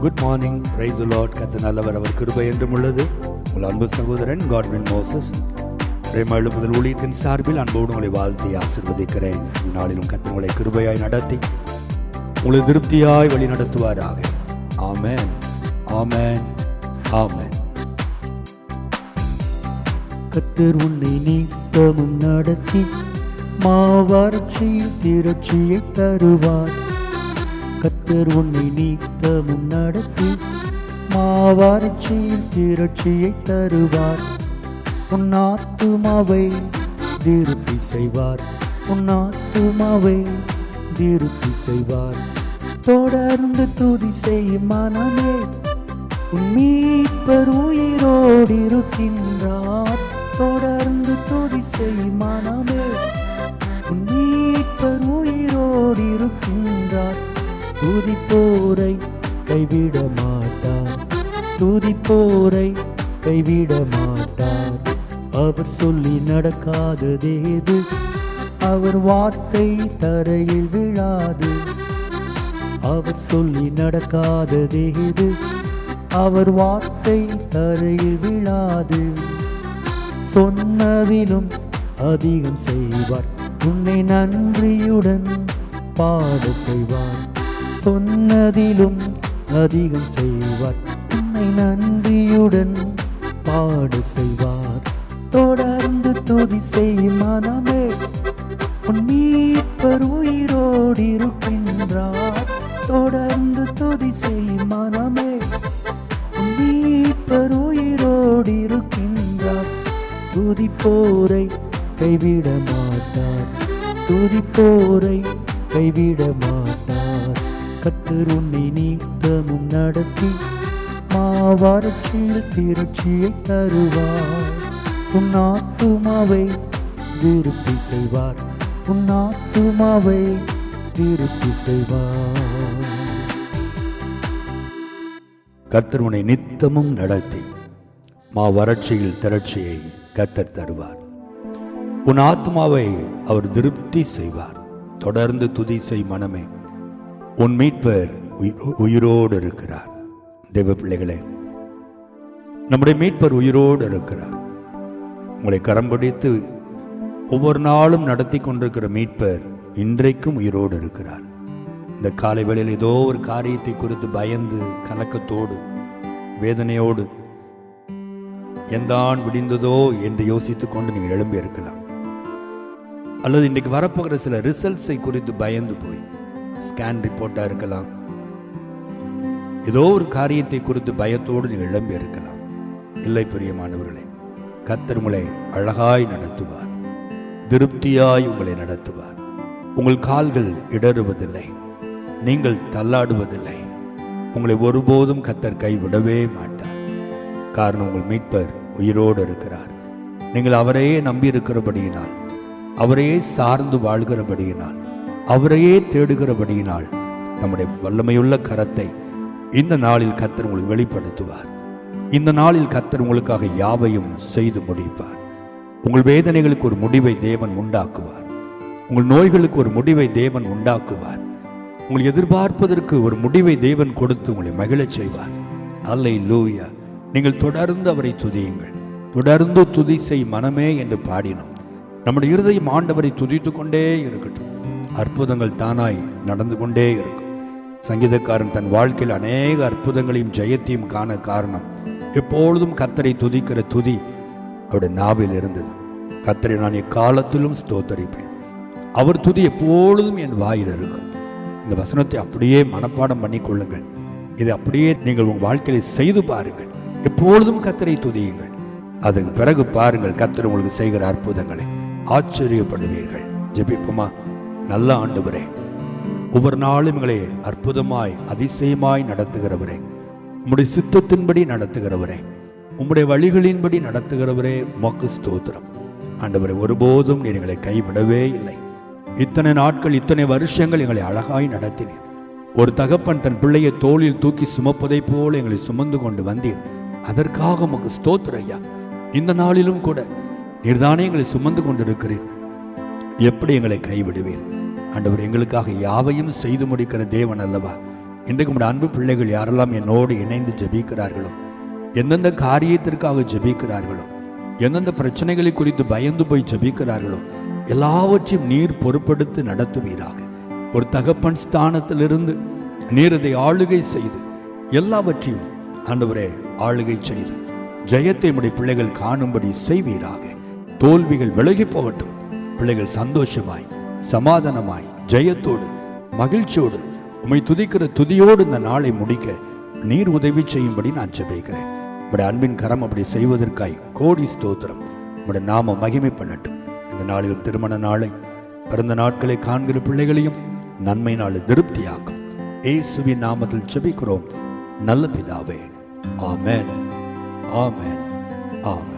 Good morning, praise the Lord. கர்த்தர் நல்லவர், அவர் கிருபை என்றும் உள்ளது. உங்கள் அன்பு சகோதரன் காட்வின் மோசஸ் பிரேம எழுப்புதல் ஊழியத்தின் சார்பில் அன்போடு உங்களை வாழ்த்தி ஆசீர்வதிக்கிறேன். நாளிலும் கர்த்தர் உங்களை கிருபையாய் நடத்தி உங்களை திருப்தியாய் வழி நடத்துவாராக. ஆமென், ஆமென், ஆமென். கர்த்தர் உன்னை நித்தமும் நடத்தி மாவறட்சியில் திரட்சியை தருவார். கர்த்தர் உன்னை நித்தமும் நடத்தி மாவறட்சியில் திரட்சியை தருவார். உன் ஆத்துமாவை திருப்தி செய்வார், உன் ஆத்துமாவை திருப்தி செய்வார். தொடர்ந்து துதி செய்யும் மனமே, உன் மீட்பர் உயிரோடு இருக்கின்றார். தொடர்ந்து துதி செய்யும் மனமே, உன் மீட்பர் உயிரோடு இருக்கின்றார். துதிப்போரை கைவிட மாட்டார், துதிப்போரை கைவிட மாட்டார். அவர் சொல்லி நடக்காததேது, அவர் வார்த்தை தரையில் விழாது. அவர் சொல்லி நடக்காததேது, அவர் வார்த்தை தரையில் விழாது. சொன்னதிலும் அதிகம் செய்வார், உன்னை நன்றியுடன் பாட செய்வார். சொன்னதிலும் அதிகம் செய்வார், உன்னை நன்றியுடன் பாட செய்வார். தொடர்ந்து துதி செய்யும் மனமே, உன் மீட்பர் உயிரோடு இருக்கின்றார். தொடர்ந்து துதி செய்யும் மனமே, உன் மீட்பர் உயிரோடு இருக்கின்றார். துதிப்போரை கைவிட மாட்டார், துதிப்போரை கைவிட மாட்டார். கர்த்தர் உன்னை நித்தமும் நடத்தி மாவறட்சியில் திரட்சியை தருவார். உன் ஆத்துமாவை திருப்தி செய்வார், உன் ஆத்துமாவை திருப்தி செய்வார். கர்த்தர் உன்னை நித்தமும் நடத்தி மாவறட்சியில் திரட்சியை கர்த்தர் தருவார். உன் ஆத்மாவை அவர் திருப்தி செய்வார். தொடர்ந்து துதி செய் மனமே, உன் மீட்பர் உயிரோடு இருக்கிறார். தேவ பிள்ளைகளே, நம்முடைய மீட்பர் உயிரோடு இருக்கிறார். உங்களை கரம் பிடித்து ஒவ்வொரு நாளும் நடத்தி கொண்டிருக்கிற மீட்பர் இன்றைக்கும் உயிரோடு இருக்கிறார். இந்த காலை வேளையில் ஏதோ ஒரு காரியத்தை குறித்து பயந்து கலக்கத்தோடு வேதனையோடு எந்தான் விடிந்ததோ என்று யோசித்துக் கொண்டு நீங்கள் எழும்பி இருக்கலாம். அல்லது இன்றைக்கு வரப்போகிற சில ரிசல்ட்ஸை குறித்து பயந்து போய் ஸ்கேன் ரிப்போர்ட்டாக இருக்கலாம், ஏதோ ஒரு காரியத்தை குறித்து பயத்தோடு நீங்கள் எழும்பி இருக்கலாம். இல்லை பிரியமானவர்களே, கர்த்தர் உங்களை அழகாய் நடத்துவார், திருப்தியாய் உங்களை நடத்துவார். உங்கள் கால்கள் இடறுவதில்லை, நீங்கள் தள்ளாடுவதில்லை. உங்களை ஒருபோதும் கர்த்தர் கைவிடவே மாட்டார். காரணம், உங்கள் மீட்பர் உயிரோடு இருக்கிறார். நீங்கள் அவரையே நம்பி இருக்கிறபடியினால், அவரையே சார்ந்து வாழ்கிறபடியினால், அவரையே தேடுகிறபடியினால் நம்முடைய வல்லமையுள்ள கரத்தை இந்த நாளில் கர்த்தர் உங்களுக்கு வெளிப்படுத்துவார். இந்த நாளில் கர்த்தர் உங்களுக்காக யாவையும் செய்து முடிப்பார். உங்கள் வேதனைகளுக்கு ஒரு முடிவை தேவன் உண்டாக்குவார். உங்கள் நோய்களுக்கு ஒரு முடிவை தேவன் உண்டாக்குவார். உங்கள் எதிர்பார்ப்பதற்கு ஒரு முடிவை தேவன் கொடுத்து உங்களை மகிழச் செய்வார். அல்லேலூயா. நீங்கள் தொடர்ந்து அவரை துதியுங்கள். தொடர்ந்து துதி செய் மனமே என்று பாடினோம். நம்முடைய இருதயம் ஆண்டவரை துதித்து கொண்டே இருக்கட்டும். அற்புதங்கள் தானாய் நடந்து கொண்டே இருக்கும். சங்கீதக்காரன் தன் வாழ்க்கையில் அநேக அற்புதங்களையும் ஜெயத்தையும் காண காரணம், எப்பொழுதும் கர்த்தரை துதிக்கிற துதி அவருடைய நாவில் இருந்தது. கர்த்தரை நான் எக்காலத்திலும் ஸ்தோத்தரிப்பேன், அவர் துதி எப்பொழுதும் என் வாயில் இருக்கும். இந்த வசனத்தை அப்படியே மனப்பாடம் பண்ணி கொள்ளுங்கள். இதை அப்படியே நீங்கள் உங்கள் வாழ்க்கையை செய்து பாருங்கள். எப்பொழுதும் கர்த்தரை துதியுங்கள். அதற்கு பிறகு பாருங்கள் கர்த்தர் உங்களுக்கு செய்கிற அற்புதங்களை, ஆச்சரியப்படுவீர்கள். ஜெபிப்போமா? நல்ல ஆண்டவரே, ஒவ்வொரு நாளும் எங்களை அற்புதமாய் அதிசயமாய் நடத்துகிறவரே, உம்முடைய சித்தத்தின்படி நடத்துகிறவரே, உம்முடைய வழிகளின்படி நடத்துகிறவரே, உமக்கு ஸ்தோத்திரம். ஆண்டவரே, ஒருபோதும் நீர் எங்களை கைவிடவே இல்லை. இத்தனை நாட்கள், இத்தனை வருஷங்கள் எங்களை அழகாய் நடத்தினீர். ஒரு தகப்பன் தன் பிள்ளையை தோளில் தூக்கி சுமப்பதை போல எங்களை சுமந்து கொண்டு வந்தீர். அதற்காக உமக்கு ஸ்தோத்திரம் ஐயா. இந்த நாளிலும் கூட நீர்தானே எங்களை சுமந்து கொண்டிருக்கிறீர். எப்படி எங்களை கைவிடுவீர்? ஆண்டவர் எங்களுக்காக யாவையும் செய்து முடிக்கிற தேவன் அல்லவா? இன்றைக்கு நம்முடைய அன்பு பிள்ளைகள் யாரெல்லாம் என்னோடு இணைந்து ஜெபிக்கிறார்களோ, எந்தெந்த காரியத்திற்காக ஜெபிக்கிறார்களோ, எந்தெந்த பிரச்சனைகளை குறித்து பயந்து போய் ஜெபிக்கிறார்களோ, எல்லாவற்றையும் நீர் பொறுப்படுத்தி நடத்துவீராக. ஒரு தகப்பன் ஸ்தானத்திலிருந்து நீர் அதை ஆளுகை செய்து எல்லாவற்றையும் ஆண்டவரே ஆளுகை செய்து ஜெயத்தை உடைய பிள்ளைகள் காணும்படி செய்வீராக. தோல்விகள் விலகி போகட்டும். பிள்ளைகள் சந்தோஷமாய் சமாதானமாய் ஜெயத்தோடு மகிழ்ச்சியோடு உம்மை துதிக்கிற துதியோடு இந்த நாளை முடிக்க நீர் உதவி செய்யும்படி நான் ஜெபிக்கிறேன். உம்முடைய அன்பின் கரம் அப்படி செய்வதற்காய் கோடி ஸ்தோத்திரம். உம்முடைய நாம மகிமை பண்ணட்டும். இந்த நாளிலும் திருமண நாளை, பிறந்த நாட்களை காண்கிற பிள்ளைகளையும் நன்மை நாளை திருப்தியாக்கும். இயேசுவின் நாமத்தில் ஜெபிக்கிறோம் நல்ல பிதாவே. ஆமென், ஆமென், ஆமென்.